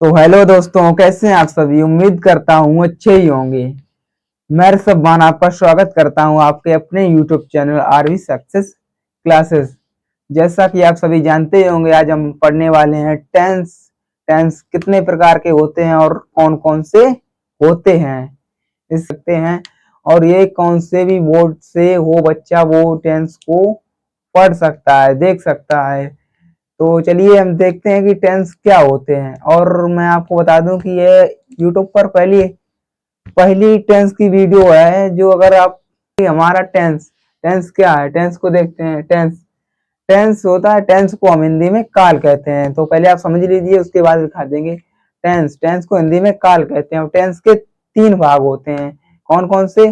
तो हेलो दोस्तों, कैसे हैं आप सभी। उम्मीद करता हूँ अच्छे ही होंगे। मैं ऋषभ आपका स्वागत करता हूँ आपके अपने YouTube channel RV success classes. जैसा कि आप सभी जानते ही होंगे, आज हम पढ़ने वाले हैं टेंस। टेंस कितने प्रकार के होते हैं और कौन कौन से होते हैं इस सकते हैं, और ये कौन से भी बोर्ड से हो बच्चा वो टेंस को पढ़ सकता है, देख सकता है। तो चलिए हम देखते हैं कि टेंस क्या होते हैं। और मैं आपको बता दूं कि ये यूट्यूब पर पहली पहली टेंस की वीडियो है। जो अगर आप हमारा टेंस टेंस क्या है, टेंस को देखते हैं। टेंस टेंस होता है, टेंस को हम हिंदी में काल कहते हैं। तो पहले आप समझ लीजिए, उसके बाद दिखा देंगे। टेंस टेंस को हिंदी में काल कहते हैं। और टेंस के तीन भाग होते हैं। कौन कौन से?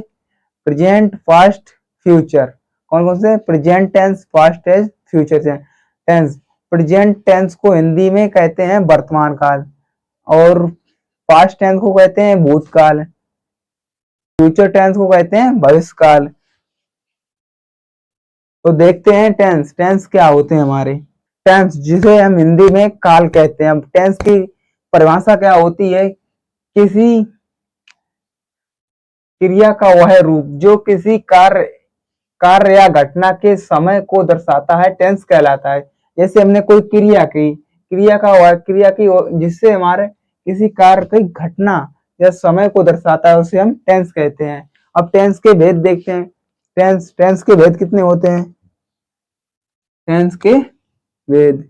Present, past, future. कौन कौन से? Present tense, past tense, future tense. Present tense को हिंदी में कहते हैं वर्तमान काल, और पास्ट टेंस को कहते हैं भूतकाल, फ्यूचर टेंस को कहते हैं भविष्य काल। तो देखते हैं टेंस टेंस क्या होते हैं हमारे। टेंस जिसे हम हिंदी में काल कहते हैं। अब टेंस की परिभाषा क्या होती है? किसी क्रिया का वह रूप जो किसी कार्य कार्य या घटना के समय को दर्शाता है, टेंस कहलाता है। जैसे हमने कोई क्रिया की, क्रिया की जिससे हमारे किसी कार्य की घटना या समय को दर्शाता है, उसे हम टेंस कहते हैं। अब टेंस के भेद देखते हैं। टेंस टेंस के भेद कितने होते हैं? टेंस के भेद।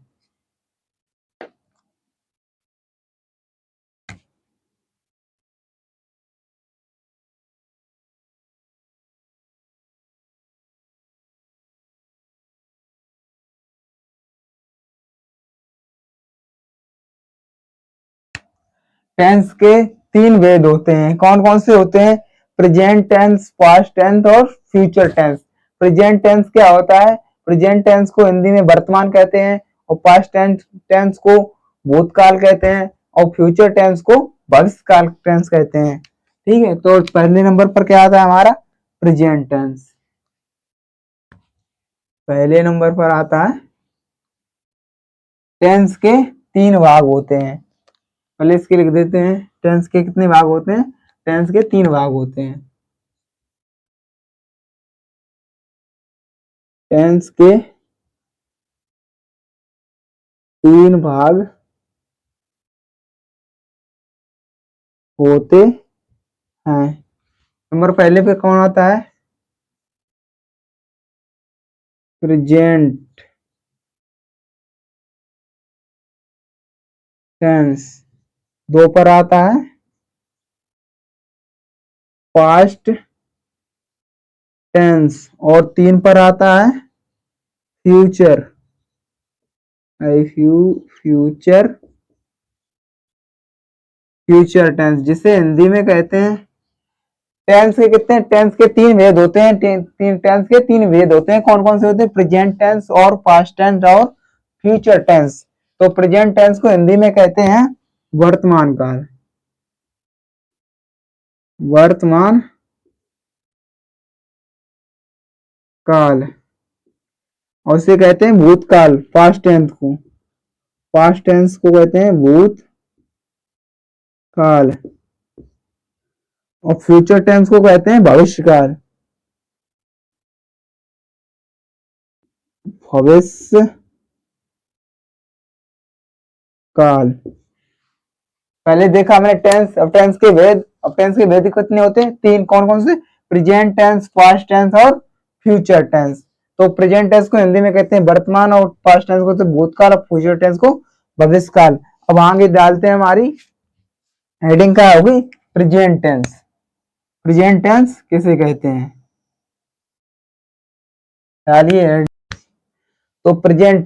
टेंस के तीन भेद होते हैं। कौन कौन से होते हैं? प्रेजेंट टेंस, पास्ट टेंस और फ्यूचर टेंस। प्रेजेंट टेंस क्या होता है? प्रेजेंट टेंस को हिंदी में वर्तमान कहते हैं, और पास्ट टेंस टेंस को भूतकाल कहते हैं, और फ्यूचर टेंस को भविष्यकाल टेंस कहते हैं। ठीक है, तो पहले नंबर पर क्या आता है हमारा? Present tense. पहले नंबर पर आता है। टेंस के तीन भाग होते हैं। पहले इसके लिख देते हैं। टेंस के कितने भाग होते हैं? टेंस के तीन भाग होते हैं। टेंस के तीन भाग होते हैं। नंबर पहले पे कौन आता है? Present tense. दो पर आता है पास्ट टेंस, और तीन पर आता है फ्यूचर। फ्यूचर फ्यूचर टेंस, जिसे हिंदी में कहते हैं। टेंस के कितने? टेंस के तीन भेद होते हैं। टेंस के तीन भेद होते हैं। कौन कौन से होते हैं? प्रेजेंट टेंस और पास्ट टेंस और फ्यूचर टेंस। तो प्रेजेंट टेंस को हिंदी में कहते हैं वर्तमान काल। वर्तमान काल। और इसे कहते हैं भूतकाल। पास्ट टेंस को कहते हैं भूतकाल, और फ्यूचर टेंस को कहते हैं भविष्यकाल। भविष्य काल। पहले देखा हमने टेंस। अब टेंस के भेद। अब टेंस के भेद कितने होते हैं? तीन। कौन कौन से? प्रेजेंट टेंस, पास्ट टेंस और फ्यूचर टेंस। तो प्रेजेंट टेंस को हिंदी में कहते हैं वर्तमान, और पास्ट टेंस को तो भूतकाल, और फ्यूचर टेंस को भविष्यकाल। अब आगे डालते हैं। हमारी हेडिंग क्या होगी? Present tense. प्रेजेंट टेंस किसे कहते हैं? डालिए। तो प्रेजेंट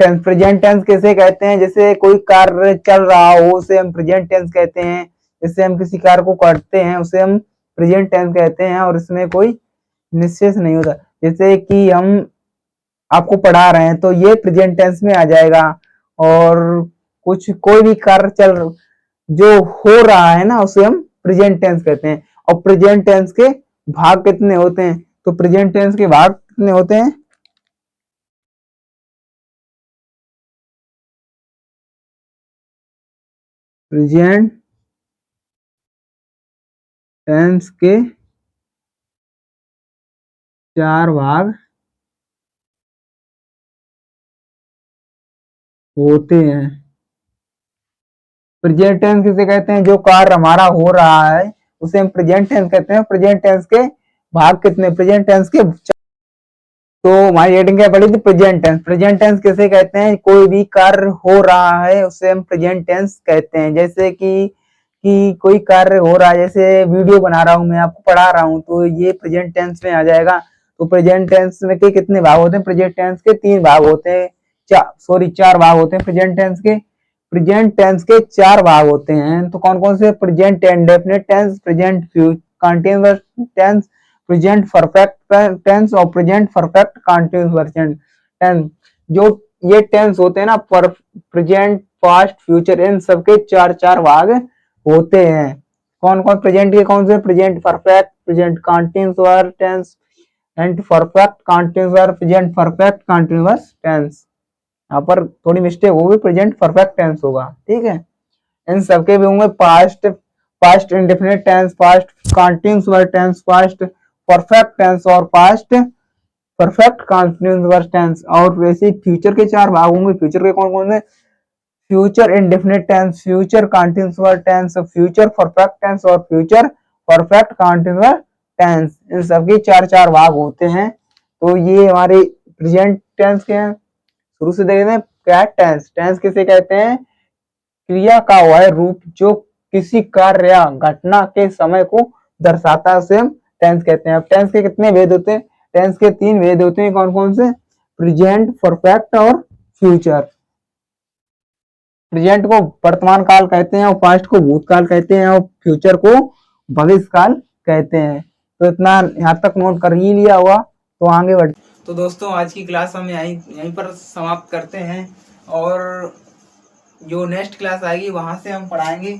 टेंस किसे कहते हैं? जैसे कोई कार्य चल रहा हो उसे हम प्रेजेंट टेंस कहते हैं। जैसे हम किसी कार्य को करते हैं उसे हम प्रेजेंट टेंस कहते हैं, और इसमें कोई निश्चय नहीं होता। जैसे कि हम आपको पढ़ा रहे हैं तो ये प्रेजेंट टेंस में आ जाएगा। और कुछ कोई भी कार्य जो हो रहा है ना, उसे हम प्रेजेंट टेंस कहते हैं। और प्रेजेंट टेंस के भाग कितने होते हैं? तो प्रेजेंट टेंस के भाग कितने होते हैं? प्रेजेंट टेंस के 4 भाग होते हैं। प्रेजेंट टेंस किसे कहते हैं? जो कार्य हमारा हो रहा है उसे हम प्रेजेंट टेंस कहते हैं। प्रेजेंट टेंस के भाग कितने? प्रेजेंट टेंस के तो हमारी हेडिंग क्या पड़ी थी? Present tense. प्रेजेंट टेंस किसे कहते हैं? कोई भी कार्य हो रहा है उसे हम प्रेजेंट टेंस कहते हैं। जैसे कि कोई कार्य हो रहा है, जैसे वीडियो बना रहा हूं, मैं आपको पढ़ा रहा हूं, तो ये प्रेजेंट टेंस में आ जाएगा। तो प्रेजेंट टेंस में के कितने भाग होते हैं? प्रेजेंट टेंस के 3 भाग होते हैं। 4 भाग होते हैं प्रेजेंट टेंस के। प्रेजेंट टेंस के 4 भाग होते हैं। तो कौन कौन से? Present indefinite tense, present continuous tense, present perfect tense और प्रेजेंट परफेक्ट कंटीन्यूअस टेंस। जो ये टेंस होते हैं ना, प्रेजेंट, पास्ट, फ्यूचर, इन सबके 4 भाग होते हैं। कौन कौन प्रेजेंट के? कौन से? Present perfect, present continuous tense and perfect continuous, present perfect continuous tense. यहाँ पर थोड़ी मिस्टेक होगी, प्रेजेंट परफेक्ट टेंस होगा, ठीक है। इन सबके भी होंगे past, past indefinite tense, past continuous tense, past perfect tense और पास्ट परफेक्ट कंटीन्यूअस टेंस। और वैसे फ्यूचर के 4 भाग होंगे। फ्यूचर के कौन कौन से? Future indefinite tense, future continuous tense, future perfect tense और फ्यूचर परफेक्ट कंटीन्यूअस टेंस। इन सबके 4 भाग होते हैं। तो ये हमारे प्रेजेंट टेंस के हैं। शुरू से देखते हैं क्या टेंस। टेंस किसे कहते हैं? क्रिया का वह रूप जो किसी कार्य या घटना के समय को दर्शाता है उसे हम टेंस कहते हैं। अब टेंस के कितने भेद होते हैं? टेंस के 3 भेद होते हैं। कौन कौन से? प्रेजेंट, परफेक्ट और फ्यूचर। प्रेजेंट को वर्तमान काल कहते हैं और पास्ट को भूतकाल कहते हैं और फ्यूचर को भविष्य काल कहते हैं। तो इतना यहाँ तक नोट कर ही लिया हुआ, तो आगे बढ़। तो दोस्तों आज की क्लास हम यहीं पर समाप्त करते हैं और जो नेक्स्ट क्लास आएगी वहां से हम पढ़ाएंगे,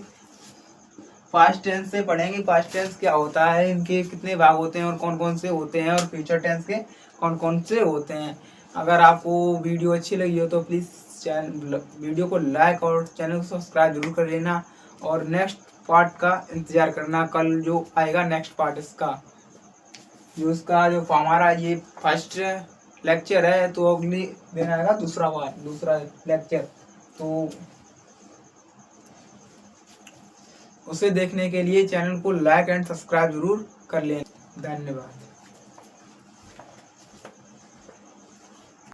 पास्ट टेंस से पढ़ेंगे। पास्ट टेंस क्या होता है, इनके कितने भाग होते हैं और कौन कौन से होते हैं, और फ्यूचर टेंस के कौन कौन से होते हैं। अगर आपको वीडियो अच्छी लगी हो तो प्लीज़ वीडियो को लाइक और चैनल को सब्सक्राइब जरूर कर लेना और नेक्स्ट पार्ट का इंतजार करना। कल जो आएगा नेक्स्ट पार्ट इसका, जो इसका जो हमारा ये फर्स्ट लेक्चर है, तो अगली दिन आएगा दूसरा लेक्चर। तो उसे देखने के लिए चैनल को लाइक एंड सब्सक्राइब जरूर कर लें। धन्यवाद।